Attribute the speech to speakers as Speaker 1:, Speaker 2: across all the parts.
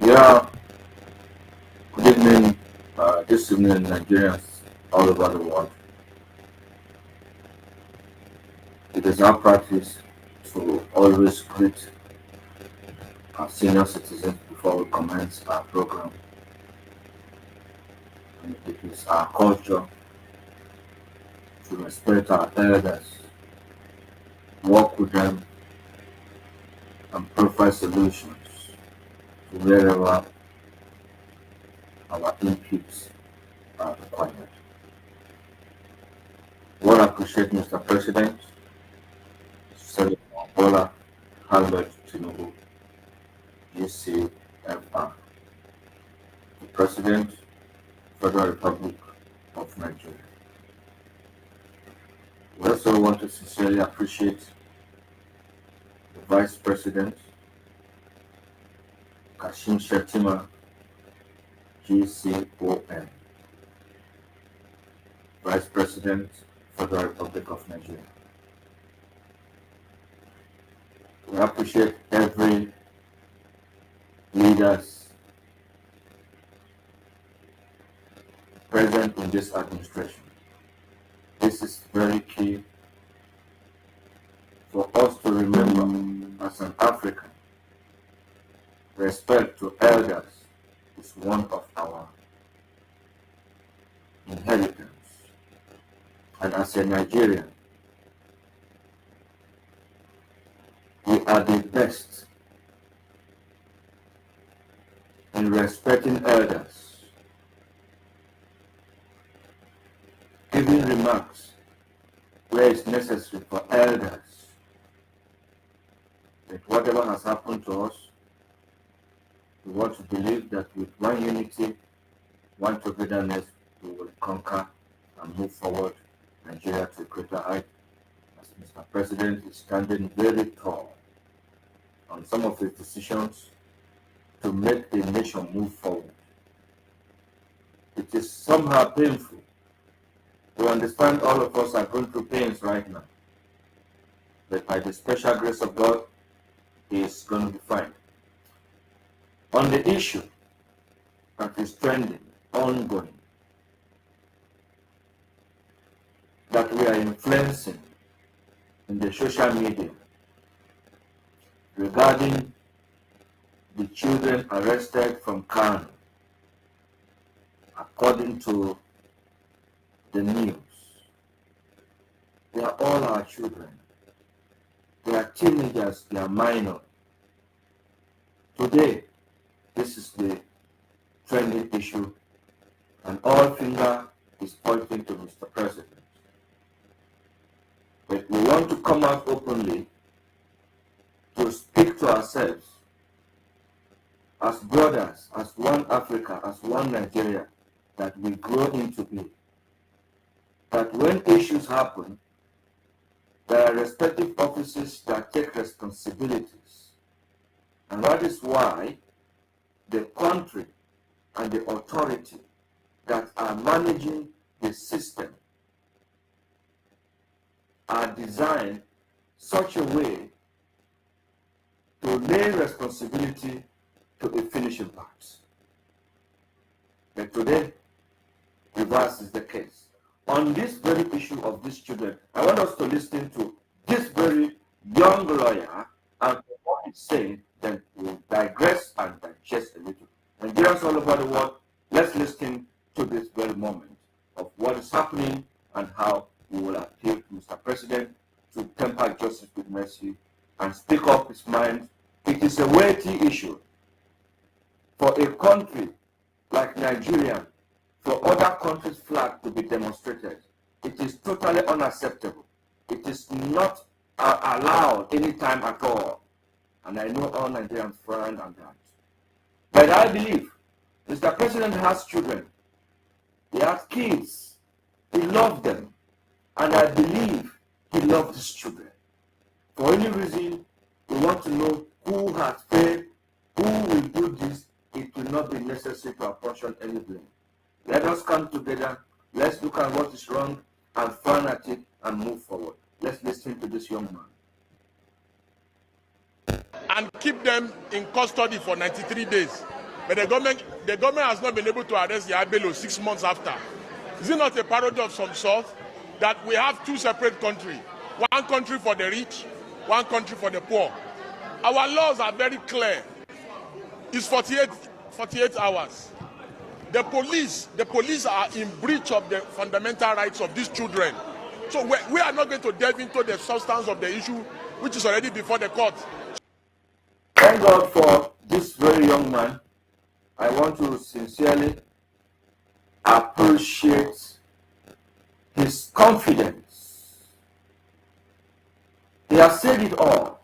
Speaker 1: Yeah, good evening, this evening, Nigerians all over the world. It is our practice to always greet our senior citizens before we commence our program. And it is our culture to respect our elders, work with them, and provide solutions to wherever our inputs are required. What I appreciate, Mr. President, Senator Bola Albert Tinubu, GCFR, the President, Federal Republic of Nigeria. We also want to sincerely appreciate the Vice President, Kashim Shettima, GCON, Vice President, Federal Republic of Nigeria. We appreciate every leaders present in this administration. This is very key for us to remember as an African. Respect to elders is one of our inheritance. And as a Nigerian, we are the best in respecting elders, giving remarks where it's necessary for elders, that whatever has happened to us, we want to believe that with one unity, one togetherness, we will conquer and move forward Nigeria to a greater height. As Mr. President is standing very tall on some of his decisions to make the nation move forward. It is somehow painful to understand all of us are going through pains right now. But by the special grace of God, he is going to be fine. On the issue that is trending, ongoing, that we are influencing in the social media regarding the children arrested from Kano, according to the news, they are all our children. They are teenagers, they are minor. Today, this is the trending issue, and all finger is pointing to Mr. President. But we want to come out openly to speak to ourselves as brothers, as one Africa, as one Nigeria that we grow into be. That when issues happen, there are respective offices that take responsibilities. And that is why the country and the authority that are managing the system are designed such a way to lay responsibility to a finishing part. But today, reverse is the case. On this very issue of these children, I want us to listen to this very young lawyer and what he's saying, then we'll digress and digest a little. Nigerians all over the world, let's listen to this very moment of what is happening and how we will appeal to Mr. President to temper justice with mercy and speak up his mind. It is a weighty issue for a country like Nigeria, for other countries' flag to be demonstrated. It is totally unacceptable. It is not allowed any time at all. And I know all Nigerians frown on that. But I believe Mr. President has children. He has kids. He loves them. And I believe he loves his children. For any reason, we want to know who has failed, who will do this. It will not be necessary to apportion any blame. Let us come together. Let's look at what is wrong and frown at it and move forward. Let's listen to this young man.
Speaker 2: And keep them in custody for 93 days. But the government has not been able to arrest Yahya Bello 6 months after. Is it not a parody of some sort that we have two separate countries? One country for the rich, one country for the poor. Our laws are very clear. It's 48 hours. The police are in breach of the fundamental rights of these children. So we are not going to delve into the substance of the issue, which is already before the court.
Speaker 1: Thank God for this very young man. I want to sincerely appreciate his confidence. He has said it all.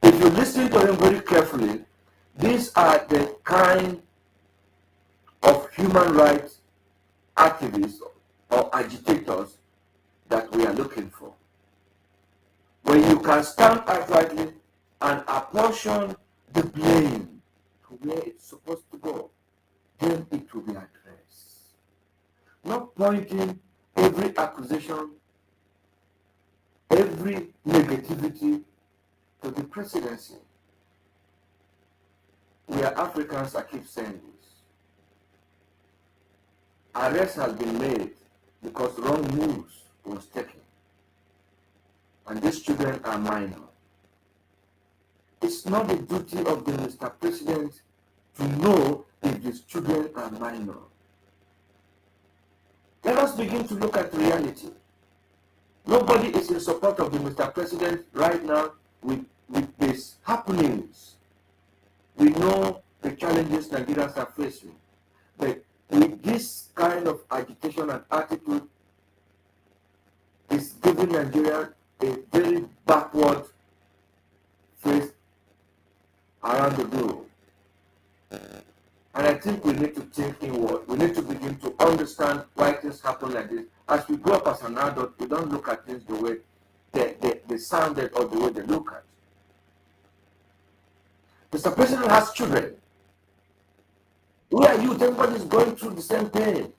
Speaker 1: If you listen to him very carefully, these are the kind of human rights activists or agitators that we are looking for. When you can stand uprightly and apportion the blame to where it's supposed to go, then it will be addressed. Not pointing every accusation, every negativity to the presidency. We are Africans, I keep saying this. Arrest has been made because wrong moves was taken. And these children are minor. It's not the duty of the Mr. President to know if these children are minor. Let us begin to look at reality. Nobody is in support of the Mr. President right now with these happenings. We know the challenges Nigerians are facing. But with this kind of agitation and attitude, it's giving Nigeria a very backward face around the globe. And I think we need to think inward. We need to begin to understand why things happen like this. As we grow up as an adult, we don't look at things the way they sounded or the way they look at. Mr. President has children. We are youth, everybody is going through the same pain.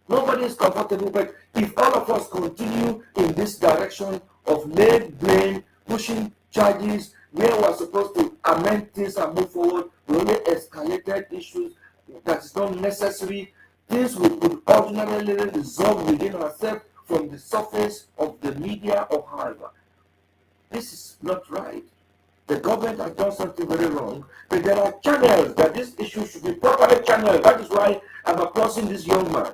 Speaker 1: Nobody is comfortable, but if all of us continue in this direction of laying blame, pushing charges, where we are supposed to amend things and move forward, we only escalated issues that is not necessary. Things we could ordinarily resolve within ourselves from the surface of the media or however. This is not right. The government has done something very wrong, but there are channels that this issue should be properly channeled. That is why I'm applauding this young man.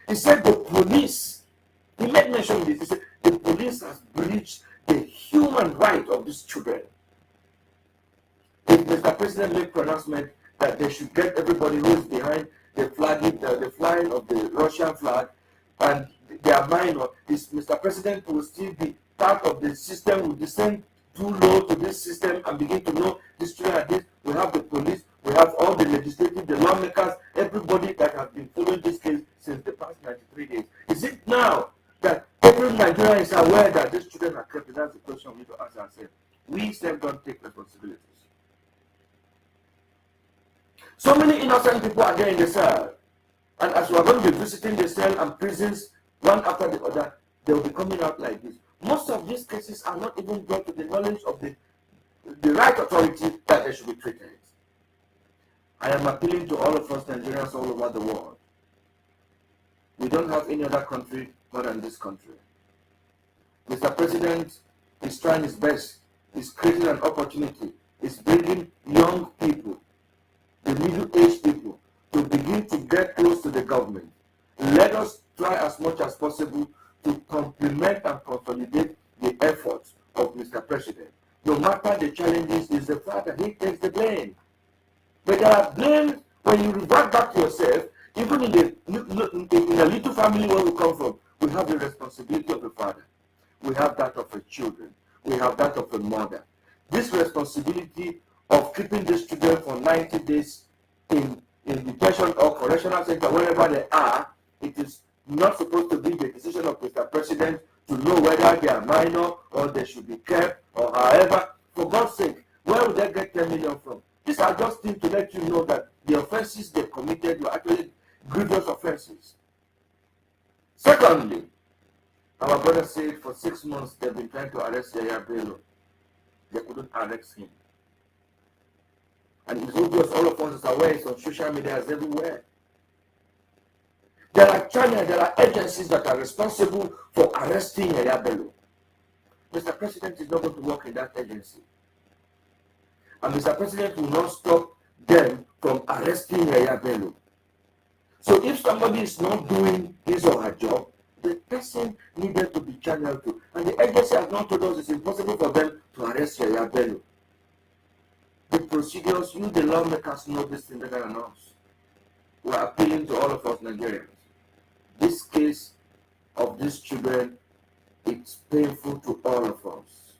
Speaker 1: He said the police, he made mention of this, he said the police has breached the human right of these children. If Mr. President made pronouncement that they should get everybody who is behind the flying of the Russian flag and they are minor, Mr. President will still be part of the system, will descend too low to this system and begin to know this children and this. We have the police, we have all the legislative, the lawmakers, everybody that has been following this case since the past 93 days. Is it now that every Nigerian is aware that these children are kept? That's the question we need to ask ourselves. We self don't take responsibilities. So many innocent people are there in the cell. And as we are going to be visiting the cell and prisons one after the other, they will be coming out like this. Most of these cases are not even brought to the knowledge of the right authority that they should be treated. I am appealing to all of us Nigerians all over the world. We don't have any other country more than this country. Mr. President is trying his best. He's creating an opportunity. He's bringing young people, the middle-aged people, to begin to get close to the government. Let us try as much as possible to complement and consolidate the efforts of Mr. President. No matter the challenges, is the fact that he takes the blame. But there are blames when you revert back to yourself, even in a little family where we come from, we have the responsibility of a father. We have that of a children. We have that of a mother. This responsibility of keeping these children for 90 days in detention or correctional center, wherever they are, it is not supposed to be the decision of Mr. President to know whether they are minor or they should be kept or however. For God's sake, where would they get 10 million from? These are just things to let you know that the offenses they committed were actually grievous offenses. Secondly, our brother said for 6 months they've been trying to arrest Yahya Bello. They couldn't arrest him. And it's obvious all of us are aware, it's on social media, it's everywhere. There are channels, there are agencies that are responsible for arresting Yaya Bello. Mr. President is not going to work in that agency. And Mr. President will not stop them from arresting Yaya Bello. So if somebody is not doing his or her job, the person needed to be channeled to. And the agency has not told us it's impossible for them to arrest Yaya Bello. The procedures, you the lawmakers know this thing better than us. We are appealing to all of us Nigerians. This case of these children, it's painful to all of us.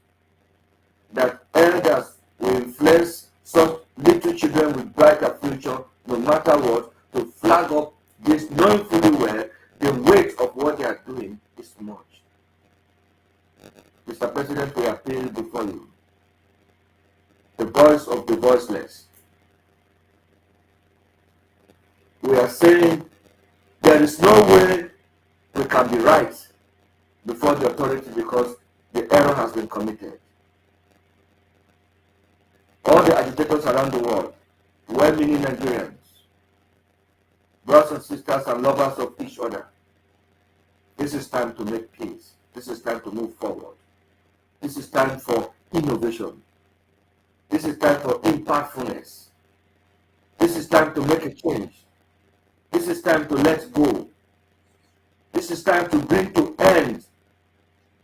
Speaker 1: That elders will influence such little children with brighter future, no matter what, to flag up this, knowing fully well the weight of what they are doing is much. Mr. President, we appeal before you. The voice of the voiceless. We are saying there is no way we can be right before the authority because the error has been committed. All the agitators around the world, well-meaning Nigerians, brothers and sisters and lovers of each other, this is time to make peace. This is time to move forward. This is time for innovation. This is time for impactfulness. This is time to make a change. This is time to let go. This is time to bring to end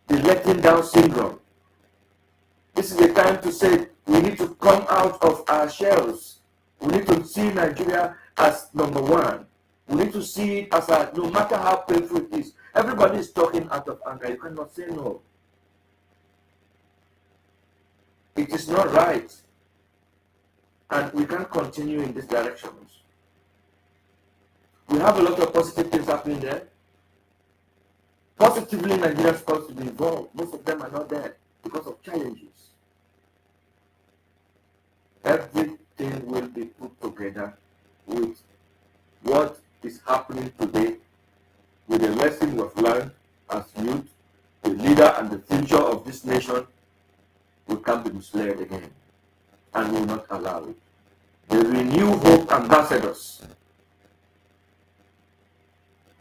Speaker 1: the letting down syndrome. This is the time to say we need to come out of our shells. We need to see Nigeria as number one. We need to see it as a, no matter how painful it is. Everybody is talking out of anger. You cannot say no. It is not right. And we can't continue in these directions. We have a lot of positive things happening there. Positively, Nigeria is supposed to be involved. Most of them are not there because of challenges. Everything will be put together with what is happening today, with the lesson we've learned as youth, the leader and the future of this nation. We can't be misled again, and we will not allow it. The Renew Hope ambassadors,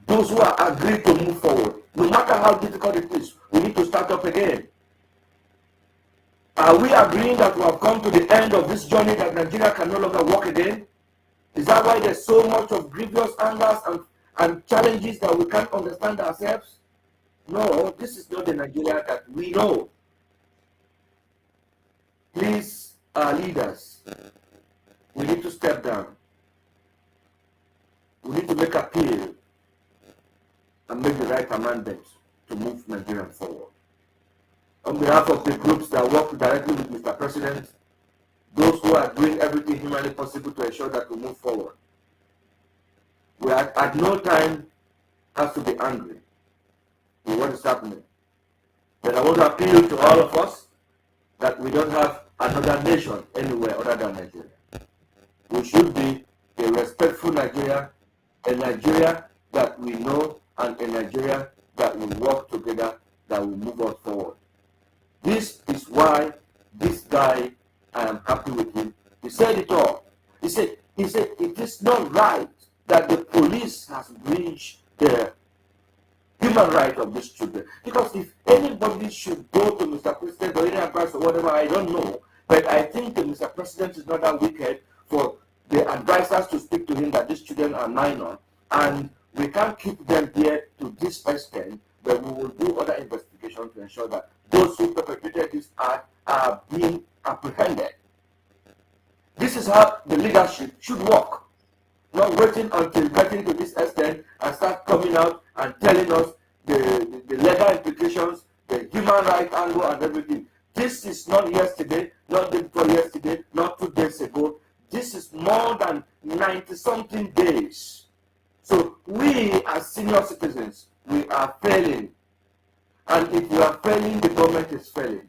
Speaker 1: those who are agreed to move forward, no matter how difficult it is, we need to start up again. Are we agreeing that we have come to the end of this journey, that Nigeria can no longer walk again? Is that why there's so much of grievous angers and challenges that we can't understand ourselves? No, this is not the Nigeria that we know. Please, our leaders, we need to step down. We need to make appeal and make the right amendments to move Nigeria forward. On behalf of the groups that work directly with Mr. President, those who are doing everything humanly possible to ensure that we move forward, we are at no time has to be angry with what is happening. But I want to appeal to all of us that we don't have another nation anywhere other than Nigeria. We should be a respectful Nigeria, a Nigeria that we know, and a Nigeria that will work together, that will move us forward. This is why this guy, I am happy with him. He said it all. He said it is not right that the police has breached the human right of these children. Because if anybody should go to Mr. President or any advice or whatever, I don't know. But I think that Mr. President is not that wicked for the advisors to speak to him that these children are minor. And we can't keep them here to this extent, but we will do other investigations to ensure that those who perpetrated this act are being apprehended. This is how the leadership should work. Not waiting until getting to this extent and start coming out and telling us the legal implications, the human rights angle and everything. This is not yesterday, not day before yesterday, not 2 days ago. This is more than 90-something days. So we as senior citizens, we are failing. And if we are failing, the government is failing.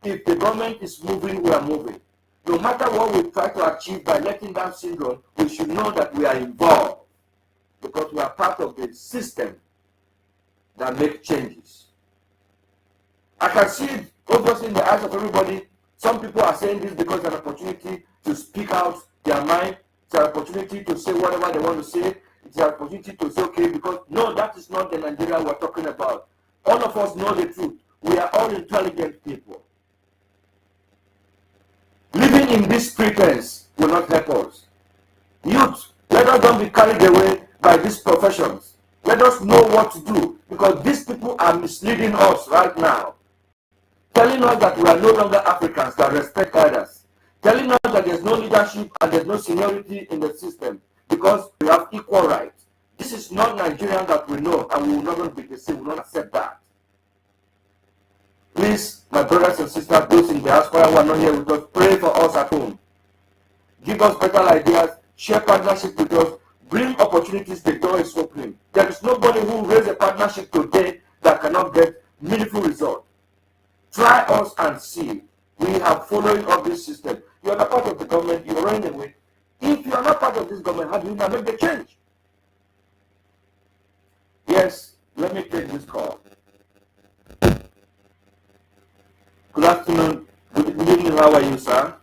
Speaker 1: If the government is moving, we are moving. No matter what we try to achieve by letting down syndrome, we should know that we are involved because we are part of the system that makes changes. I can see it obviously in the eyes of everybody Some people are saying this because it's an opportunity to speak out their mind. It's an opportunity to say whatever they want to say. It's an opportunity to say, okay, because no, that is not the Nigeria we're talking about. All of us know the truth. We are all intelligent people. Living in this pretense will not help us. Youth, let us don't be carried away by these professions. Let us know what to do, because these people are misleading us right now. Telling us that we are no longer Africans that respect others. Telling us that there's no leadership and there's no seniority in the system because we have equal rights. This is not Nigerian that we know, and we will not be the same. We will not accept that. Please, my brothers and sisters, those in the diaspora who are not here with us, pray for us at home. Give us better ideas, share partnership with us, bring opportunities. The door is open. There is nobody who will raise a partnership today that cannot get meaningful results. Try us and see. We are following up this system. You are not part of the government, you are running away. If you are not part of this government, how do you now make the change? Yes, let me take this call. Good afternoon. Good evening. How are you, sir?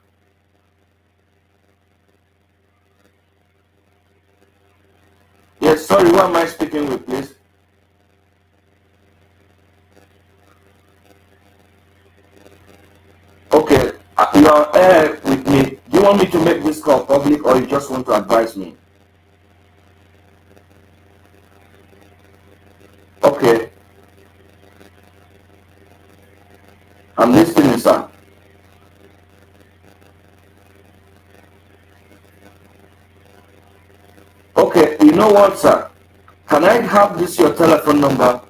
Speaker 1: Yes, sorry, who am I speaking with, please? Okay, you are air with me. Do you want me to make this call public, or you just want to advise me? Okay. I'm listening, sir. Okay, you know what, sir? Can I have this your telephone number,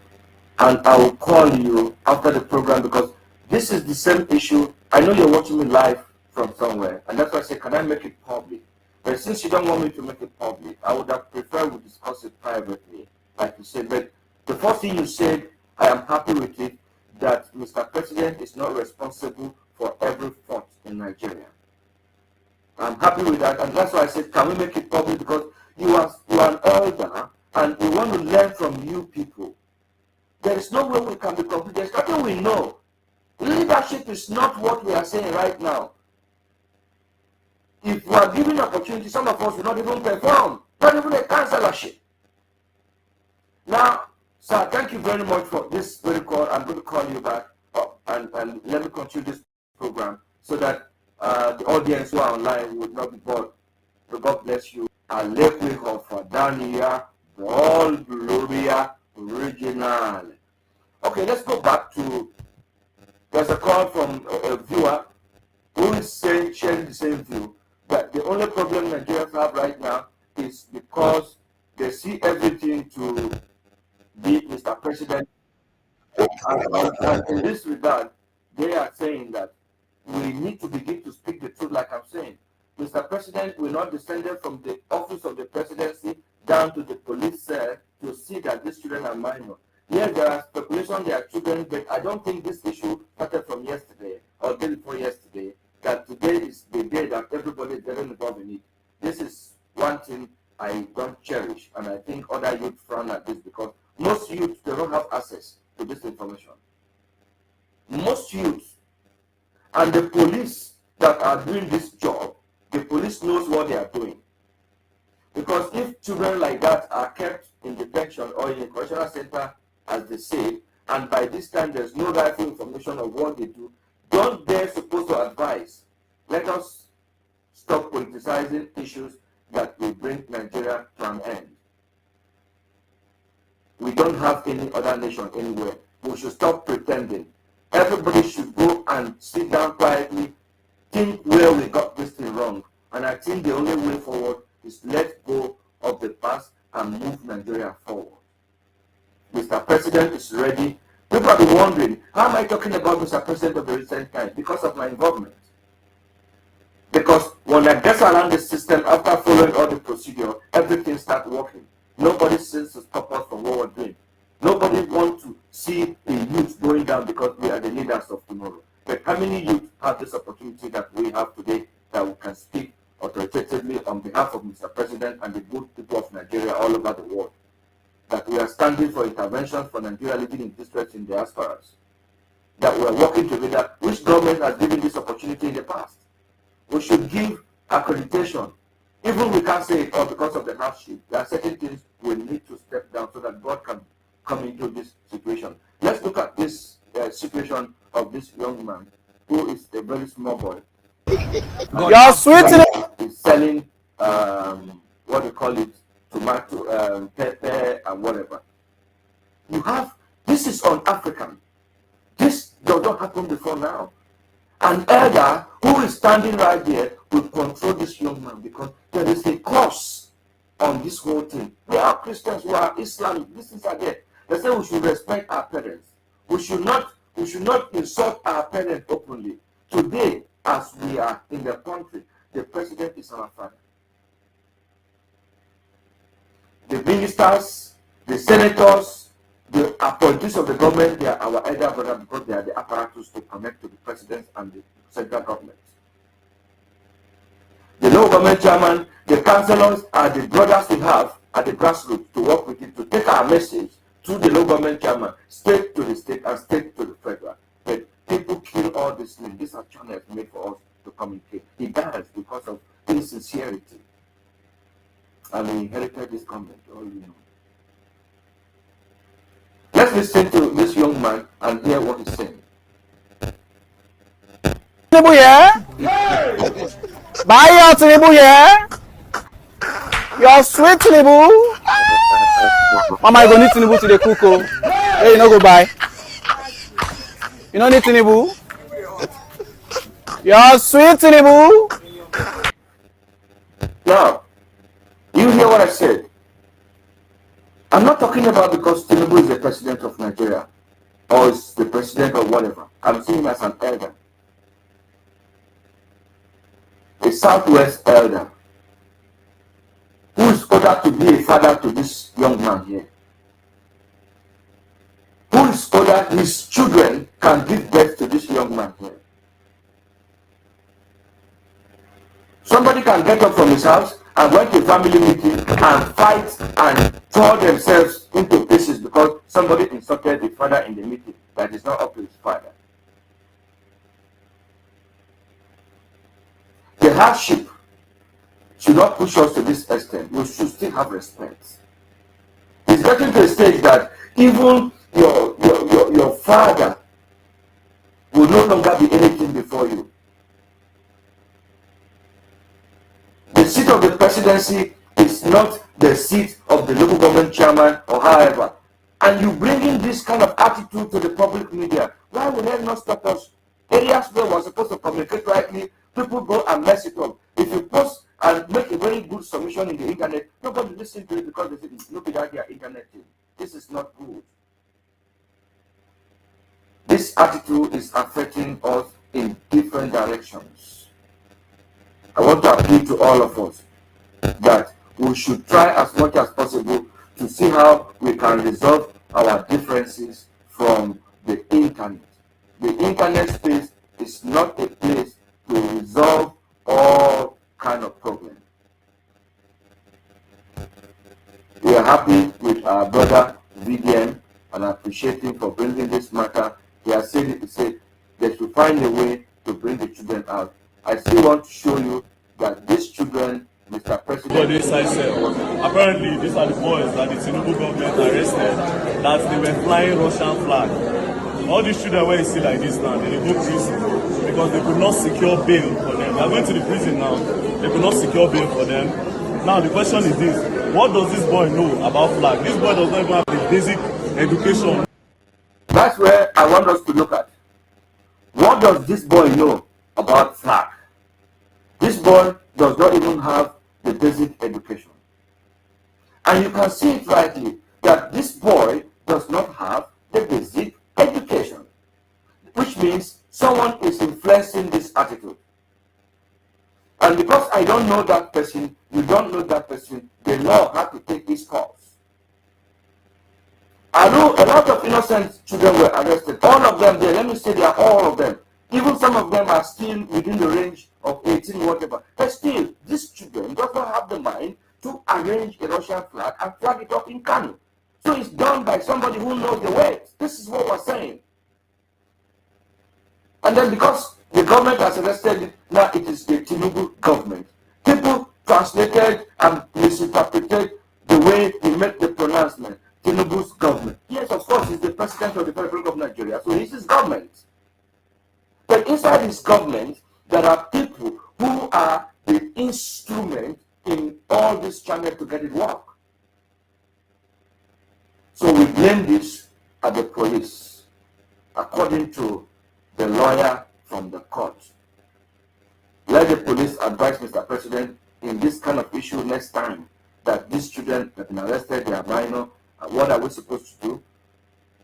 Speaker 1: and I will call you after the program, because this is the same issue. I know you're watching me live from somewhere, and that's why I say, can I make it public? But since you don't want me to make it public, I would have preferred we discuss it privately, like you said. But the first thing you said, I am happy with it, that Mr. President is not responsible for every fault in Nigeria. I'm happy with that, and that's why I said, can we make it public? Because you are an elder, and we want to learn from you people. There is no way we can be complete. There's nothing we know. Leadership is not what we are saying right now. If we are given opportunity, some of us will not even perform, not even a councillorship. Now, sir, thank you very much for this very call. I'm going to call you back and let me continue this program so that the audience who are online would not be bored. So God bless you. Alekwe Hofadania, all Gloria Original. Okay, let's go back to, there's a call from a viewer who is sharing the same view, that the only problem Nigerians have right now is because they see everything to be Mr. President. And in this regard, they are saying that we need to begin to speak the truth, like I'm saying. Mr. President will not descend from the office of the presidency down to the police cell to see that these children are minor. Yes, there are speculation they are children, but I don't think this issue started from yesterday or day before yesterday, that today is the day that everybody is getting involved in it. This is one thing I don't cherish, and I think other youth frown at this, because most youth, they don't have access to this information. Most youth, and the police that are doing this job, the police knows what they are doing. Because if children like that are kept in detention or in a correctional center, as they say, and by this time there's no rightful information of what they do, don't they supposed to advise? Let us stop politicizing issues that will bring Nigeria to an end. We don't have any other nation anywhere. We should stop pretending. Everybody should go and sit down quietly, think where we got this thing wrong. And I think the only way forward is let go of the past and move Nigeria forward. Mr. President is ready. People have been wondering, how am I talking about Mr. President of the recent time? Because of my involvement. Because when I get around the system, after following all the procedure, everything starts working. Nobody seems to stop us from what we're doing. Nobody wants to see the youth going down because we are the leaders of tomorrow. But how many youth have this opportunity that we have today, that we can speak authoritatively on behalf of Mr. President and the good people of Nigeria all over the world? That we are standing for intervention for Nigeria living in distress in diasporas. that we're working together. Which government has given this opportunity in the past? We should give accreditation. Even we can't say it all because of the hardship. There are certain things we need to step down so that God can come into this situation. Let's look at this situation of this young man who is a very small boy.
Speaker 3: You're sweet.
Speaker 1: He's selling what you call it, tomato, pepper, and whatever. You have this is on African. This does not happen before now. An elder who is standing right there will control this young man because there is a curse on this whole thing. We are Christians, we are Islamic. This is again. They say we should respect our parents. We should not insult our parents openly. Today, as we are in the country, the president is our father. The ministers, the senators, the appointees of the government, they are our elder brother because they are the apparatus to connect to the president and the central government. The local government chairman, the councillors are the brothers we have at the grassroots to work with it, to take our message to the local government chairman, state to the state and state to the federal. But people kill all these things. These are channels made for us to communicate. He dies because of insincerity. And we inherited this government, all you know. Let's listen to this young man and hear what he's saying.
Speaker 3: Tinubu, yeah? Buy your Tinubu, yeah? You're sweet, Tinubu. Mama, you go need Tinubu to the cook. Hey, you no go buy. You don't need Tinubu. You're sweet, Tinubu.
Speaker 1: Now, you hear what I said. I'm not talking about because Tinubu is the president of Nigeria or is the president of whatever. I'm seeing him as an elder. A Southwest elder who is ordered to be a father to this young man here. Who is ordered his children can give birth to this young man here. Somebody can get up from his house and went to a family meeting and fight and tore themselves into pieces because somebody insulted the father in the meeting that is not up to his father. The hardship should not push us to this extent. We should still have respect. It's getting to a stage that even your father will no longer be anything before you. The seat of the presidency is not the seat of the local government chairman or however. And you bring in this kind of attitude to the public media. Why will they not stop us? Areas where we're supposed to communicate rightly, people go and mess it up. If you post and make a very good submission in the internet, nobody listens to it because they say, look at their internet thing. This is not good. This attitude is affecting us in different directions. I want to appeal to all of us that we should try as much as possible to see how we can resolve our differences from the internet. The internet space is not a place to resolve all kind of problems. We are happy with our brother VDM and appreciate him for bringing this matter. He has said it to say they should find a way to bring the children out. I still want to show you that these children, Mr. President.
Speaker 4: Apparently, these are the boys that the Tinubu government arrested, that they were flying Russian flag. All these children where you see like this now, they go to prison because they could not secure bail for them. They are going to the prison now. They could not secure bail for them. Now the question is this: what does this boy know about flag? This boy does not even have the basic education.
Speaker 1: That's where I want us to look at. What does this boy know about flag? This boy does not even have the basic education. And you can see it rightly that this boy does not have the basic education, which means someone is influencing this attitude. And because I don't know that person, you don't know that person, the law had to take its course. I know a lot of innocent children were arrested. All of them there, let me say they are all of them. Even some of them are still within the range of 18, whatever. But still, these children does not have the mind to arrange a Russian flag and flag it up in Kano. So it's done by somebody who knows the way. This is what we're saying. And then because the government has arrested it, now it is the Tinubu government. People translated and misinterpreted the way he made the pronouncement. Tinubu's government. Yes, of course, he's the president of the Federal Republic of Nigeria, so he's his government. But inside his government, there are people who are the instrument in all this channel to get it work. So we blame this at the police, according to the lawyer from the court. Let the police advise Mr. President in this kind of issue next time that these children have been arrested, they are minor. What are we supposed to do?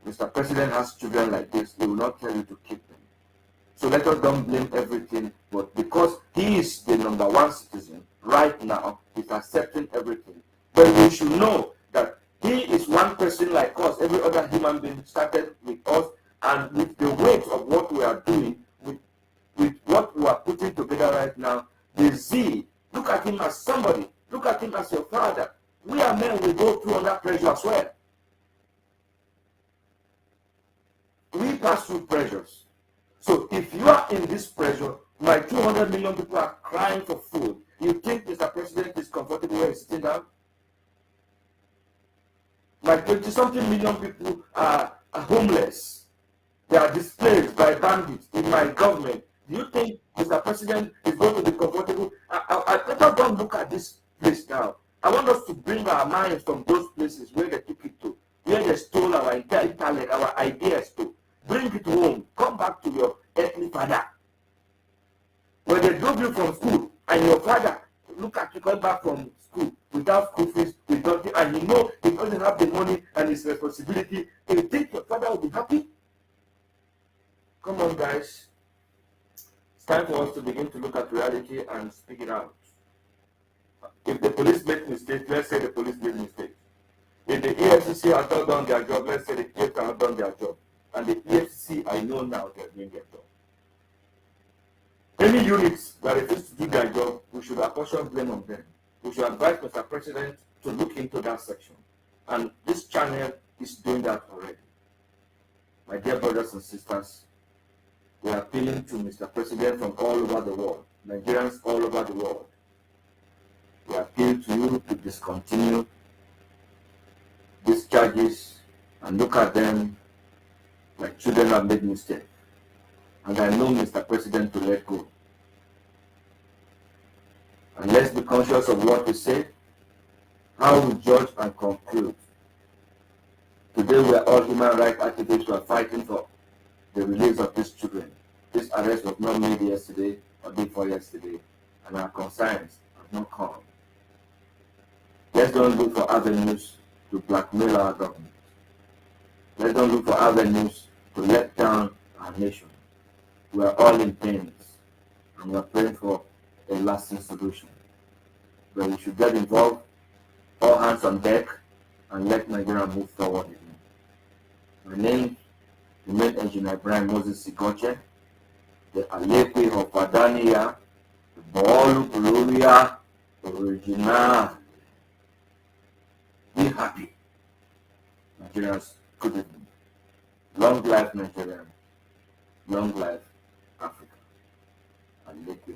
Speaker 1: Mr. President has children like this, he will not tell you to keep them. So let us don't blame everything, but because he is the number one citizen right now, he's accepting everything. But we should know that he is one person like us. Every other human being started with us, and with the weight of what we are doing, with what we are putting together right now, the Z, look at him as somebody. Look at him as your father. We are men, we go through under pressure as well. We pass through pressures. So if you are in this pressure, my 200 million people are crying for food. You think Mr. President is comfortable where he's sitting down? My 20-something million people are homeless. They are displaced by bandits in my government. Do you think Mr. President is going to be comfortable? I better don't look at this place now. I want us to bring our minds from those places where they took it to, where they stole our intellect, our ideas to. Bring it home. Come back to your earthly father. When they drove you from school, and your father look at you coming back from school without school fees, with nothing, and you know he doesn't have the money and his responsibility, you think your father will be happy? Come on, guys. It's time for us to begin to look at reality and speak it out. If the police make mistakes, let's say the police made mistakes. If the EFCC has not done their job, let's say the EFCC have not done their job. And the EFCC, I know now they're doing their job. Any units that refuse to do their job, we should apportion blame on them. We should advise Mr. President to look into that section. And this channel is doing that already. My dear brothers and sisters, we are appealing to Mr. President from all over the world, Nigerians all over the world. We appeal to you to discontinue these charges and look at them like children have made mistakes. And I know Mr. President to let go. And let's be conscious of what we say, how we judge and conclude. Today we are all human rights activists who are fighting for the release of these children. This arrest was not made yesterday or before yesterday, and our concerns have not come. Let's don't look for avenues to blackmail our government. Let's don't look for avenues to let down our nation. We are all in pain, and we are praying for a lasting solution. But we should get involved, all hands on deck, and let Nigeria move forward again. My name remains Engineer Brian Moses Sigoche, the Alepe of Padania, the Bolu Gloria Original. Be happy. Nigerians, good evening. Long life Nigeria. Long life Africa. Alepe.